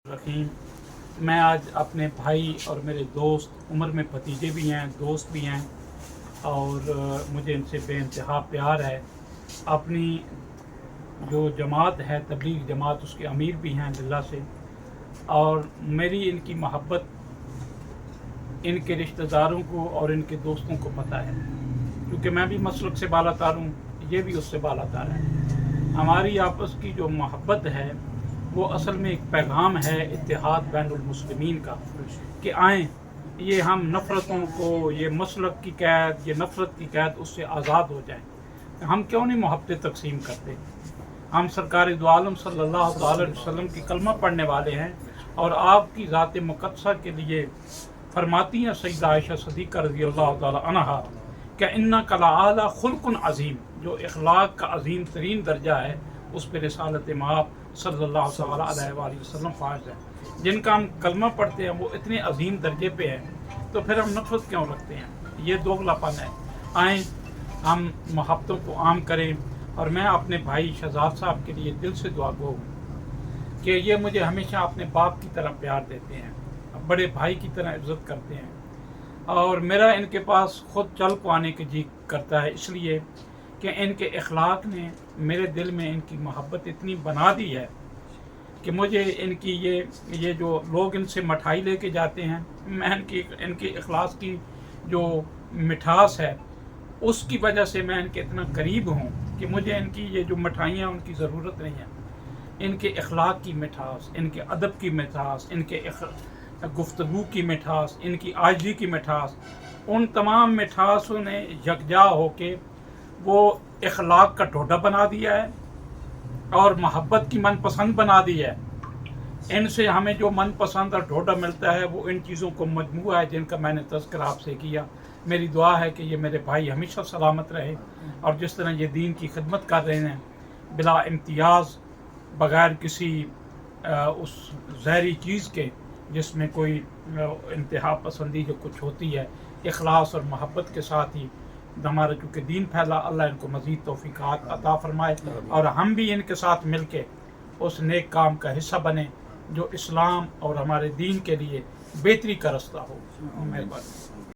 रहीम। मैं आज अपने भाई और मेरे दोस्त, उम्र में भतीजे भी हैं, दोस्त भी हैं, और मुझे इनसे बेइंतहा प्यार है। अपनी जो जमात है तबलीग जमात, उसके अमीर भी हैं अल्लाह से, और मेरी इनकी मोहब्बत इनके रिश्तेदारों को और इनके दोस्तों को पता है, क्योंकि मैं भी मसलक से बालातार हूँ, ये भी उससे बालातार है। हमारी आपस की जो मोहब्बत है वो असल में एक पैगाम है इत्तेहाद बैनुल मुस्लिमीन का, कि आएँ ये हम नफ़रतों को, ये मसलक की कैद, ये नफ़रत की कैद, उससे आज़ाद हो जाएं। हम क्यों नहीं मोहब्बतें तकसीम करते? हम सरकार दो आलम सल्लल्लाहु अलैहि वसल्लम की कलमा पढ़ने वाले हैं, और आपकी ज़ात मुक़द्दसा के लिए फरमाती हैं सैयदा आयशा सिद्दीक़ा रज़ियल्लाहु तआला अन्हा कि इन्नका लअला खुल्कुन अज़ीम, जो इखलाक का अज़ीम तरीन दर्जा है उस पर रिसालत माप सल्लल्लाहु अलैहि वसल्लम फाज है। जिनका हम कलमा पढ़ते हैं वो इतने अजीम दर्जे पे हैं, तो फिर हम नफरत क्यों रखते हैं? ये दोगलापन है। आएँ हम मोहब्बतों को आम करें, और मैं अपने भाई शहजाद साहब के लिए दिल से दुआ गो हूँ कि ये मुझे हमेशा अपने बाप की तरह प्यार देते हैं, बड़े भाई की तरह इज्जत करते हैं, और मेरा इनके पास खुद चल को आने के जी करता है, इसलिए कि इनके इखलाक ने मेरे दिल में इनकी मोहब्बत इतनी बना दी है कि मुझे इनकी ये जो लोग इनसे मिठाई लेके जाते हैं, मैं इनके इखलास की जो मिठास है उसकी वजह से मैं इनके इतना करीब हूँ कि मुझे इनकी ये जो मिठाइयाँ उनकी ज़रूरत नहीं है। इनके इखलाक की मिठास, इनके अदब की मिठास, इनके गुफ्तगू की मिठास, इनकी आजी की मिठास, उन तमाम मिठासों ने यकजा होके वो इखलाक का ढोढा बना दिया है और मोहब्बत की मनपसंद बना दी है। इनसे हमें जो मनपसंद और ढोढा मिलता है वो इन चीज़ों को मजमूआ है जिनका मैंने तज़किरा आपसे किया। मेरी दुआ है कि ये मेरे भाई हमेशा सलामत रहे, और जिस तरह ये दीन की खिदमत कर रहे हैं बिला इम्तियाज़, बग़ैर किसी उस जहरी चीज़ के जिसमें कोई इंतहा पसंदी जो कुछ होती है, इखलास और मोहब्बत के साथ ही हमारा चूँकि दीन फैला। अल्लाह इनको मज़ीद तौफ़ीक़ात अता फरमाए, और हम भी इनके साथ मिल के उस नेक काम का हिस्सा बने जो इस्लाम और हमारे दीन के लिए बेहतरी का रास्ता हो। मेहरबानी।